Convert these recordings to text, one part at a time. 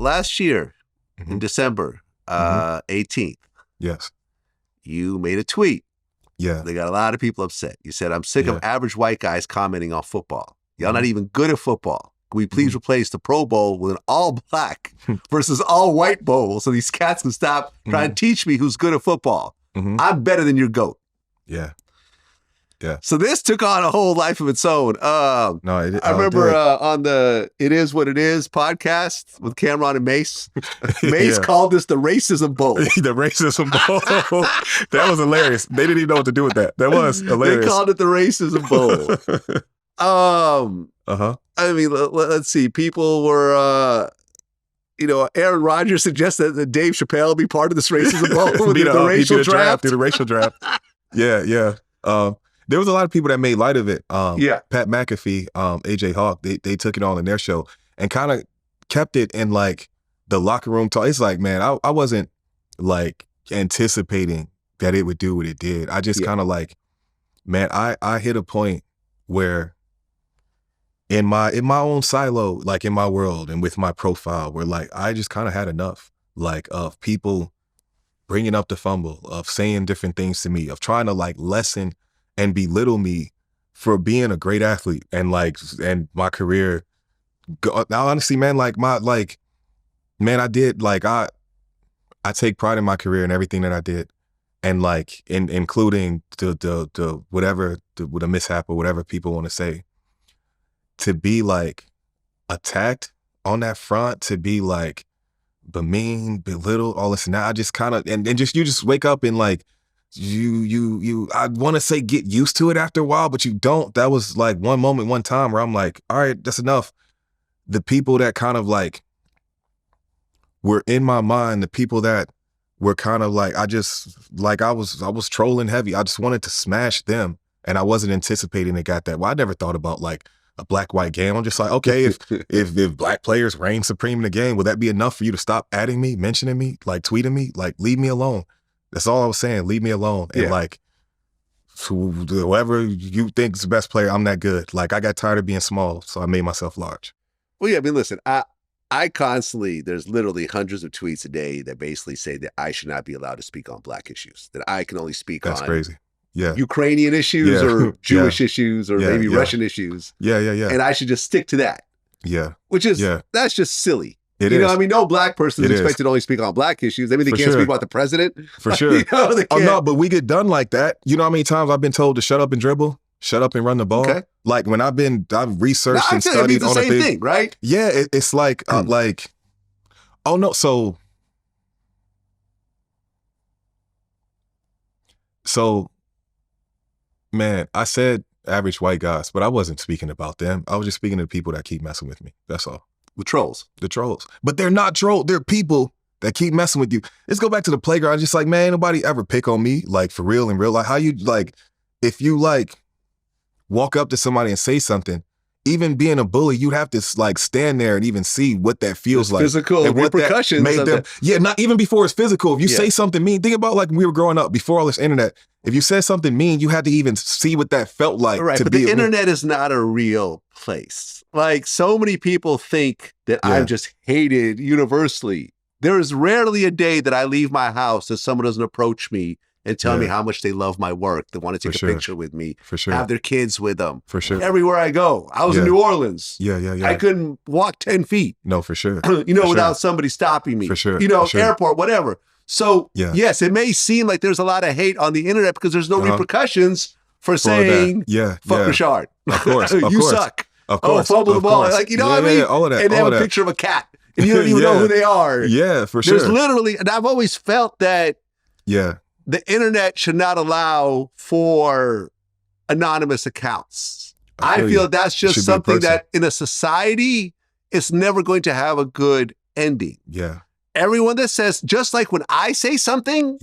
last year in December 18th. Yes. You made a tweet. Yeah. They got a lot of people upset. You said, I'm sick of average white guys commenting on football. Y'all not even good at football. Can we please replace the Pro Bowl with an all-black versus all-white bowl so these cats can stop trying to teach me who's good at football? I'm better than your GOAT. Yeah. Yeah. So this took on a whole life of its own. I remember on the It Is What It Is podcast with Cameron and Mace. Mace called this the racism bowl. The racism bowl. That was hilarious. They didn't even know what to do with that. That was hilarious. They called it the racism bowl. I mean, let's see. People were, Aaron Rodgers suggested that Dave Chappelle be part of this racism bowl with the racial draft. Through the racial draft. Yeah. There was a lot of people that made light of it. Pat McAfee, AJ Hawk, they took it all in their show and kind of kept it in like the locker room talk. It's like, man, I wasn't like anticipating that it would do what it did. I just kind of like, man, I hit a point where in my own silo, like in my world and with my profile, where like I just kind of had enough, like of people bringing up the fumble, of saying different things to me, of trying to like lessen and belittle me for being a great athlete and my career. Now, honestly, man, I take pride in my career and everything that I did, and like including the whatever the mishap or whatever people want to say. To be like attacked on that front, to be like bemean, belittle, all this. Now I just kind of and you just wake up and like. I want to say get used to it after a while, but you don't. That was like one moment, one time where I'm like, all right, that's enough. The people that kind of like were in my mind, the people that were kind of like, I was trolling heavy. I just wanted to smash them, and I wasn't anticipating it got that. Well, I never thought about like a black-white game. I'm just like, okay, if black players reign supreme in the game, would that be enough for you to stop adding me, mentioning me, like tweeting me, like leave me alone? That's all I was saying. Leave me alone. And like, whoever you think is the best player, I'm that good. Like, I got tired of being small, so I made myself large. Well, yeah, I mean, listen, I constantly, there's literally hundreds of tweets a day that basically say that I should not be allowed to speak on black issues, that I can only speak That's on crazy. Yeah. Ukrainian issues or Jewish issues or maybe Russian issues. Yeah. And I should just stick to that. Yeah. Which is, that's just silly. It is. I mean, no black person is expected to only speak on black issues. I mean, they can't speak about the president. For sure. Oh, no, but we get done like that. You know how many times I've been told to shut up and dribble? Shut up and run the ball? Okay. Like when I've researched and studied on the same thing, right? Yeah, it's like, oh no, so, man, I said average white guys, but I wasn't speaking about them. I was just speaking to people that keep messing with me. That's all. The trolls. But they're not trolls. They're people that keep messing with you. Let's go back to the playground. I'm just like, man, nobody ever pick on me, like for real in real life. How you like, if you like walk up to somebody and say something, even being a bully, you'd have to like stand there and even see what that feels like. Physical and repercussions. Made them, not even before it's physical. If you say something mean, think about like when we were growing up before all this internet. If you said something mean, you had to even see what that felt like. Right, but the internet is not a real place. Like so many people think that I'm just hated universally. There is rarely a day that I leave my house that someone doesn't approach me and tell me how much they love my work. They want to take a picture with me. For sure. Have their kids with them. For sure. Everywhere I go. I was in New Orleans. Yeah. I couldn't walk 10 feet. No, for sure. Without somebody stopping me. For sure. Airport, whatever. So, yes, it may seem like there's a lot of hate on the internet because there's no repercussions for saying, fuck Rashard. Of course. You suck. Of course. Fumble the ball. Like, you know what I mean? All of that. And they have a picture of a cat. And you don't even know who they are. Yeah, for sure. There's literally, and I've always felt that the internet should not allow for anonymous accounts. I feel that's just something that in a society, it's never going to have a good ending. Yeah. Everyone that says, just like when I say something,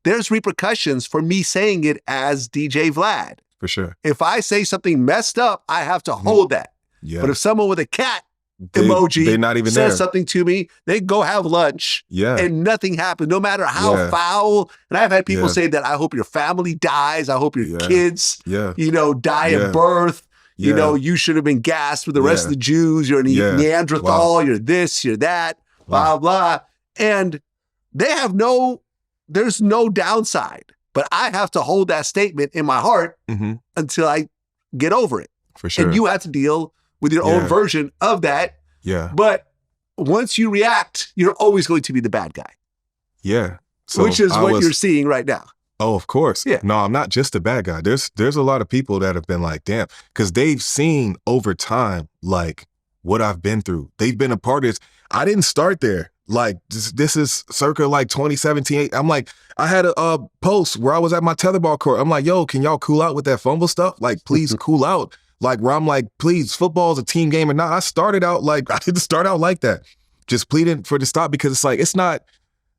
there's repercussions for me saying it as DJ Vlad. For sure. If I say something messed up, I have to hold that. Yeah. But if someone with a cat emoji they're not even says there. something to me, they go have lunch and nothing happens, no matter how foul. And I've had people say that I hope your family dies. I hope your kids, die at birth. You should have been gassed with the rest of the Jews. You're a Neanderthal. You're this, you're that. blah, blah. And there's no downside. But I have to hold that statement in my heart until I get over it. For sure. And you have to deal with your own version of that. Yeah. But once you react, you're always going to be the bad guy. Yeah. So which is what you're seeing right now. Oh, of course. Yeah. No, I'm not just a bad guy. There's a lot of people that have been like, damn, because they've seen over time, like, what I've been through. They've been a part of this. I didn't start there. Like, this is circa like 2017. I'm like, I had a post where I was at my tetherball court. I'm like, yo, can y'all cool out with that fumble stuff? Like, please cool out. Like, where I'm like, please, football is a team game or not. I started out like, I didn't start out like that. Just pleading for the stop because it's like, it's not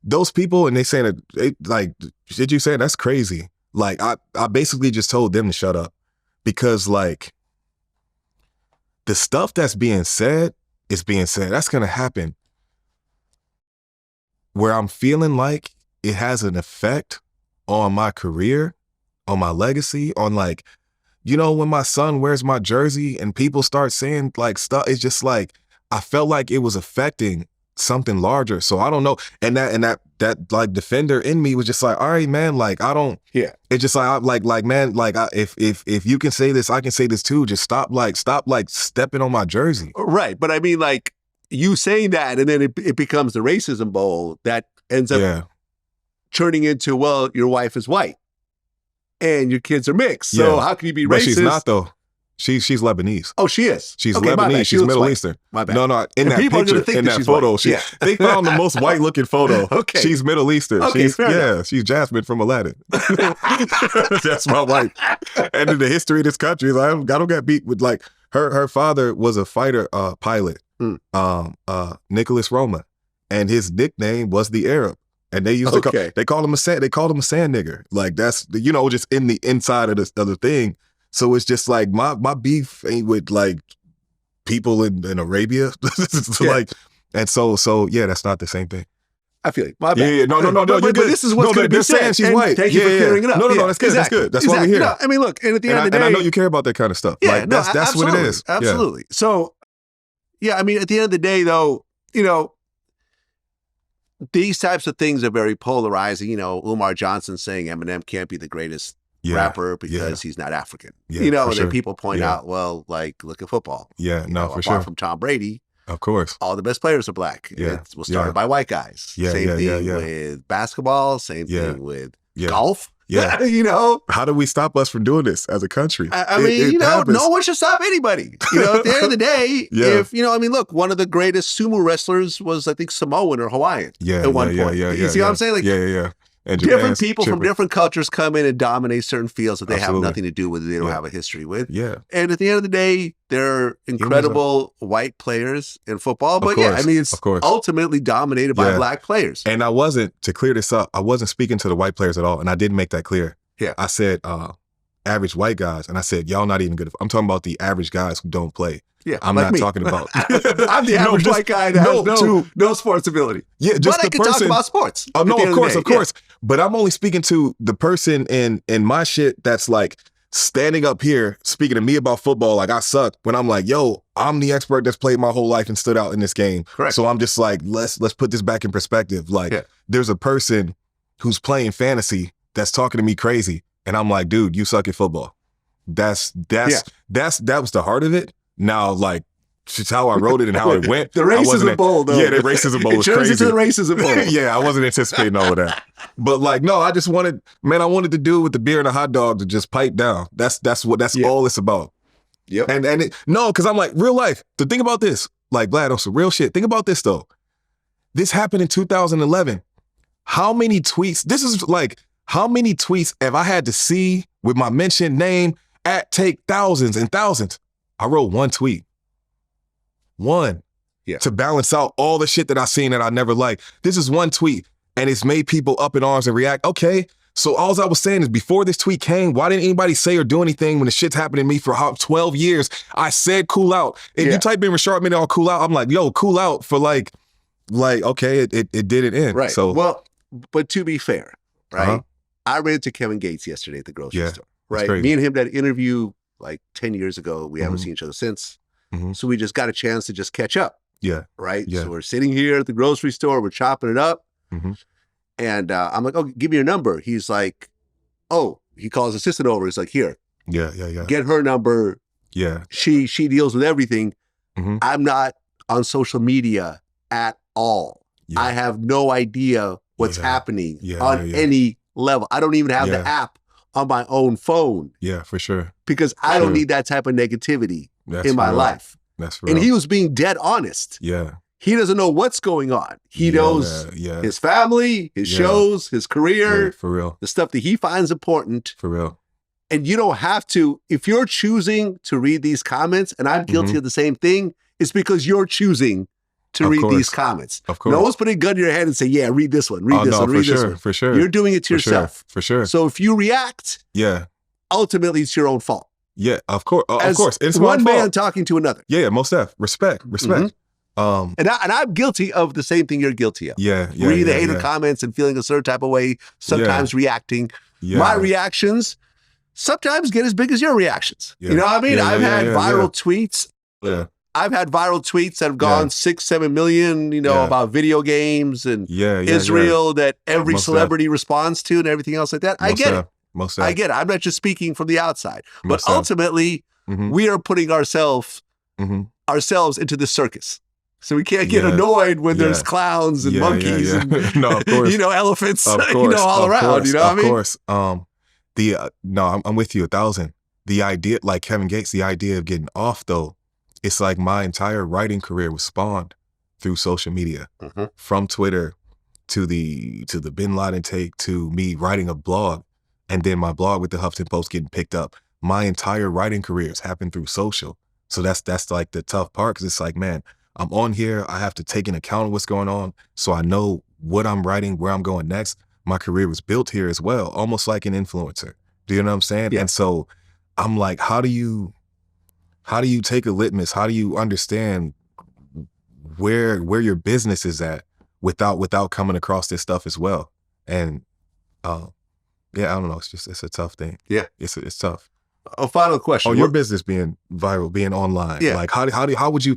those people and they saying that, like, did you say that's crazy? Like, I basically just told them to shut up because, like, the stuff that's being said is being said. That's going to happen. Where I'm feeling like it has an effect on my career, on my legacy, on, like, you know, when my son wears my jersey and people start saying like stuff, it's just like, I felt like it was affecting something larger. So I don't know. And that like defender in me was just like, all right, man, like, I don't, it's just like, man, like, if you can say this, I can say this too. Just stop stepping on my jersey. Right. But I mean, like, you saying that and then it becomes the racism bowl that ends up turning into, well, your wife is white and your kids are mixed. So how can you be racist? But she's not, though. She's Lebanese. Oh, she is? She's Lebanese. She's Middle Eastern. My bad. No, in that picture, in that photo, they found the most white-looking photo. Okay. She's Middle Eastern. Okay, She's Jasmine from Aladdin. That's my wife. And in the history of this country, I don't get beat with, like, her father was a fighter pilot, Nicholas Roma, and his nickname was the Arab. And they used to they called him a sand nigger. Like, that's, you know, just in the inside of this other thing. So it's just like my beef ain't with, like, people in Arabia. Like, and so that's not the same thing. I feel like my bad. Yeah, no, but this is what's going to be said. Saying she's white. Thank you for clearing it up. No, that's good. Exactly. That's good. That's why we're here. No, I mean, look, and at the end of the day, and I know you care about that kind of stuff. Yeah, like, that's what it is. Absolutely. Yeah. So, yeah, I mean, at the end of the day, though, you know, these types of things are very polarizing. You know, Umar Johnson saying Eminem can't be the greatest rapper because he's not African. You know, and then people point out, well, like, look at football. Yeah, you know, for sure. Apart from Tom Brady, of course, all the best players are black. Yeah, it was started by white guys. Same thing with basketball. Same thing with golf. Yeah, you know, how do we stop us from doing this as a country? I mean, you know, happens. No one should stop anybody. You know, at the end of the day, if you know, I mean, look, one of the greatest sumo wrestlers was, I think, Samoan or Hawaiian. At one point. You see what I'm saying? Like, yeah. And different people from different cultures come in and dominate certain fields that they have nothing to do with, they don't have a history with. Yeah. And at the end of the day, they're incredible white players in football. But I mean, it's ultimately dominated by black players. And I wasn't, to clear this up, I wasn't speaking to the white players at all. And I didn't make that clear. Yeah. I said average white guys. And I said, y'all not even good. I'm talking about the average guys who don't play. Yeah, I'm like not talking about. I'm the average white guy that has no sports ability. Yeah, just but I can talk about sports. Oh no, of course. But I'm only speaking to the person in my shit that's like standing up here speaking to me about football like I suck. When I'm like, yo, I'm the expert that's played my whole life and stood out in this game. Correct. So I'm just like, let's put this back in perspective. Like, there's a person who's playing fantasy that's talking to me crazy, and I'm like, dude, you suck at football. That was the heart of it. Now, like, just how I wrote it and how it went. The racism bowl, though. Yeah, the racism bowl was crazy. It turns into the racism bowl. Yeah, I wasn't anticipating all of that. But, like, no, I wanted to do with the beer and the hot dog to just pipe down. That's all it's about. Yep. And because I'm like, real life. To think about this, like, Vlad, on some real shit. Think about this, though. This happened in 2011. How many tweets have I had to see with my mentioned name at take thousands and thousands? I wrote one tweet. To balance out all the shit that I seen that I never liked. This is one tweet, and it's made people up in arms and react. Okay, so all I was saying is before this tweet came, why didn't anybody say or do anything when the shit's happened to me for 12 years? I said cool out. If you type in Rashard Mendenhall cool out, I'm like, yo, cool out for like okay, it didn't end. Right. So, well, but to be fair, right? I ran into Kevin Gates yesterday at the grocery store. Right. Me and him did an interview like 10 years ago. We haven't seen each other since. So we just got a chance to just catch up. Yeah. Right? Yeah. So we're sitting here at the grocery store, we're chopping it up. Mm-hmm. And I'm like, oh, give me your number. He's like, oh, he calls his assistant over. He's like, here, Yeah. get her number. Yeah. She deals with everything. Mm-hmm. I'm not on social media at all. Yeah. I have no idea what's happening on any level. I don't even have the app on my own phone. Yeah, for sure. Because I don't need that type of negativity in my life. That's real. And he was being dead honest. Yeah. He doesn't know what's going on. He knows his family, his shows, his career, for real, the stuff that he finds important. For real. And you don't have to, if you're choosing to read these comments, and I'm guilty of the same thing, it's because you're choosing to read these comments. Of course. No one's putting a gun in your head and say, yeah, read this one, read this one, read this one. For sure. You're doing it to yourself. For sure. So if you react, ultimately it's your own fault. Yeah, of course. Of course. It's one man fault. talking to another. Yeah, most def. Respect. And I'm guilty of the same thing you're guilty of. Reading the hater comments and feeling a certain type of way, sometimes reacting. My reactions sometimes get as big as your reactions. You know what I mean? I've had viral tweets. I've had viral tweets that have gone 6-7 million, about video games and Israel that every celebrity responds to and everything else like that. I get it. I get it. I'm not just speaking from the outside. But ultimately, we are putting ourselves into the circus. So we can't get annoyed when there's clowns and monkeys and no, of course. Elephants, all around. You know what I mean? Of course. No, I'm with you 1,000. The idea, like Kevin Gates, the idea of getting off though, it's like my entire writing career was spawned through social media, from Twitter to the Bin Laden take to me writing a blog, and then my blog with the Huffington Post getting picked up. My entire writing career has happened through social. So that's like the tough part, because it's like, man, I'm on here. I have to take into account what's going on, so I know what I'm writing, where I'm going next. My career was built here as well, almost like an influencer. Do you know what I'm saying? Yeah. And so I'm like, how do you take a litmus? How do you understand where your business is at without coming across this stuff as well? And I don't know. It's a tough thing. Yeah, it's tough. A final question. Oh, your business being viral, being online. Yeah. Like how could you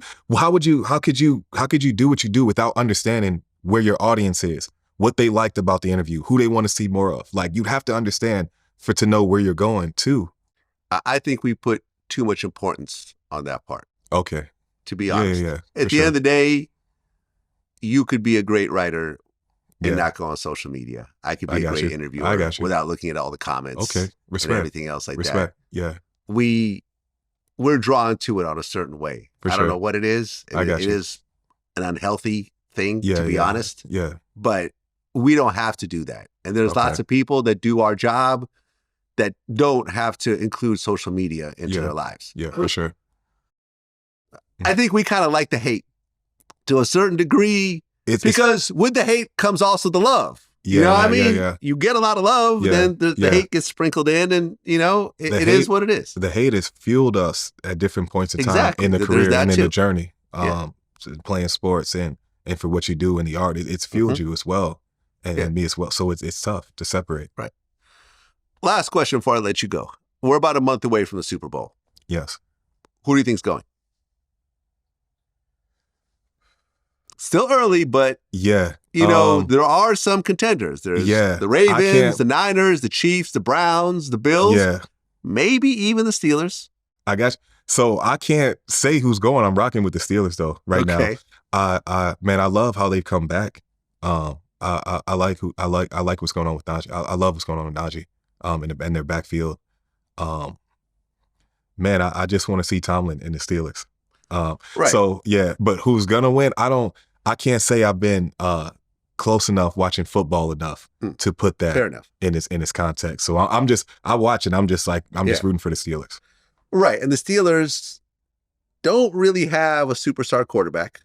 do what you do without understanding where your audience is, what they liked about the interview, who they want to see more of? Like, you'd have to understand to know where you're going too. I think we put too much importance on that part. Okay. To be honest. Yeah. At the end of the day, you could be a great writer and not go on social media. I could be a great interviewer without looking at all the comments. Okay. Respect. And everything else like that. Respect. Yeah. We're drawn to it on a certain way. I don't know what it is. It is an unhealthy thing, to be honest. Yeah. But we don't have to do that. And there's lots of people that do our job that don't have to include social media into their lives. Yeah, for sure. I think we kind of like the hate to a certain degree, because with the hate comes also the love. You know what I mean? Yeah. You get a lot of love, then the hate gets sprinkled in, and it is what it is. The hate has fueled us at different points in time in the career and in the journey, playing sports and for what you do in the art. It's fueled you as well, and me as well. So it's tough to separate. Right. Last question before I let you go. We're about a month away from the Super Bowl. Yes. Who do you think's going? Still early, but there are some contenders. There's the Ravens, the Niners, the Chiefs, the Browns, the Bills, maybe even the Steelers. I guess. So I can't say who's going. I'm rocking with the Steelers though now. Man, I love how they've come back. I like what's going on with Najee. I love what's going on with Najee. In their backfield. Man, I just want to see Tomlin and the Steelers. Right. So but who's gonna win? I can't say I've been close enough watching football enough to put that in its context. So I watch it. I'm just rooting for the Steelers. Right, and the Steelers don't really have a superstar quarterback.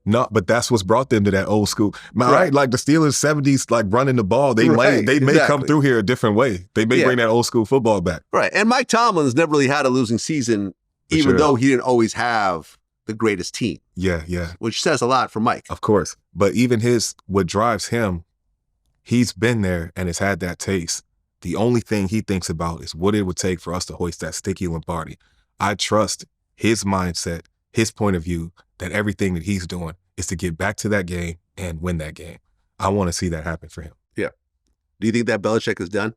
No, but that's what's brought them to that old school. Right? Like the Steelers 70s, like running the ball. They may come through here a different way. They may bring that old school football back. Right. And Mike Tomlin's never really had a losing season, even though he didn't always have the greatest team. Yeah. Which says a lot for Mike. Of course. But even what drives him, he's been there and has had that taste. The only thing he thinks about is what it would take for us to hoist that sticky Lombardi. I trust his mindset, his point of view that everything that he's doing is to get back to that game and win that game. I want to see that happen for him. Yeah. Do you think that Belichick is done?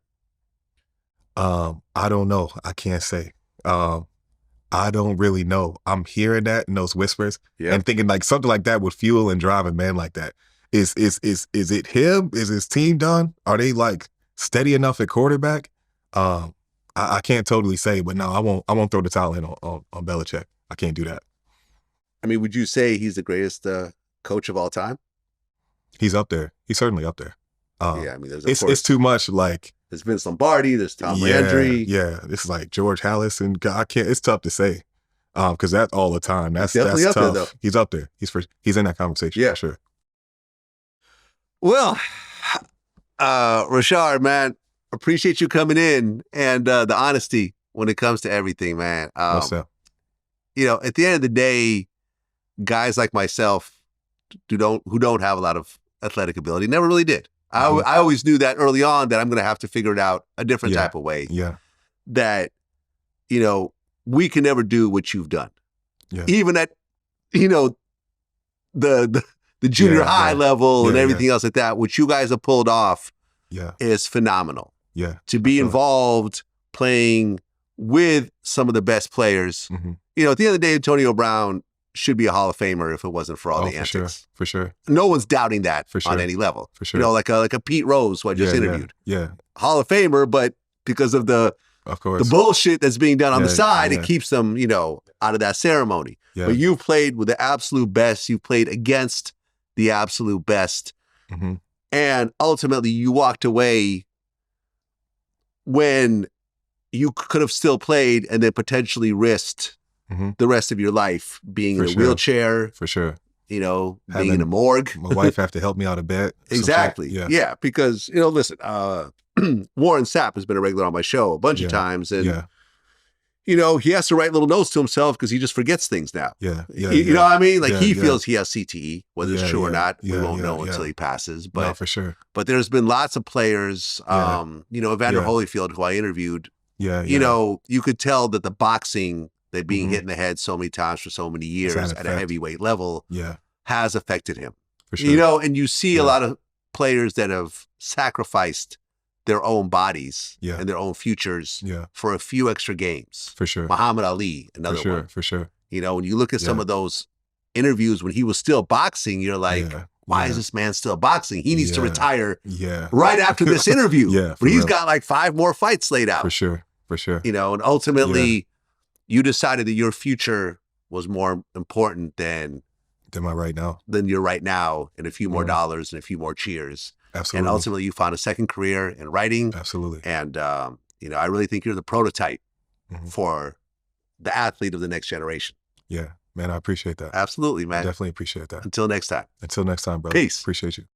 I don't know. I can't say. I don't really know. I'm hearing that in those whispers and thinking like something like that would fuel and drive a man like that. Is it him? Is his team done? Are they like steady enough at quarterback? I can't totally say, but no, I won't throw the towel in on Belichick. I can't do that. I mean, would you say he's the greatest coach of all time? He's up there. He's certainly up there. Yeah, I mean, it's too much. Like there's Vince Lombardi, there's Tom Landry. Yeah, it's like George Halas, and I can't. It's tough to say because that's all the time. That's definitely that's up tough. there, though. He's up there. He's in that conversation. Yeah, for sure. Well, Rashard, man, appreciate you coming in and the honesty when it comes to everything, man. What's up? You know, at the end of the day, guys like myself who don't have a lot of athletic ability never really did. I always knew that early on that I'm going to have to figure it out a different type of way. Yeah. That, you know, we can never do what you've done. Yeah. Even at, you know, the junior high level and everything else like that, what you guys have pulled off is phenomenal. Yeah. To be involved playing with some of the best players. Mm-hmm. You know, at the end of the day, Antonio Brown should be a Hall of Famer if it wasn't for all the antics. For sure. No one's doubting that for on any level. For sure. You know, like a Pete Rose, who I just interviewed. Yeah. Hall of Famer, but because of the bullshit that's being done on the side, it keeps them, you know, out of that ceremony. Yeah. But you've played with the absolute best. You played against the absolute best. Mm-hmm. And ultimately you walked away when you could have still played and then potentially risked the rest of your life being in a wheelchair. For sure. You know, being in a morgue. My wife have to help me out of bed. Exactly. Yeah. Because, you know, listen, Warren Sapp has been a regular on my show a bunch of times. And, you know, he has to write little notes to himself because he just forgets things now. You know what I mean? Like he feels he has CTE, whether it's true or not, we won't know until he passes. But no, for sure. But there's been lots of players, you know, Evander Holyfield, who I interviewed, you know, you could tell that the boxing, that being hit in the head so many times for so many years at a heavyweight level has affected him. For sure. You know, and you see a lot of players that have sacrificed their own bodies and their own futures for a few extra games. For sure. Muhammad Ali, another one. For sure. You know, when you look at some of those interviews when he was still boxing, you're like, why is this man still boxing? He needs to retire right after this interview. But he's got like 5 more fights laid out. For sure. For sure. You know, and ultimately you decided that your future was more important than you're right now, and a few more dollars and a few more cheers. Absolutely. And ultimately you found a second career in writing. Absolutely. And, you know, I really think you're the prototype for the athlete of the next generation. Yeah, man, I appreciate that. Absolutely, man. I definitely appreciate that. Until next time. Until next time, brother. Peace. Appreciate you.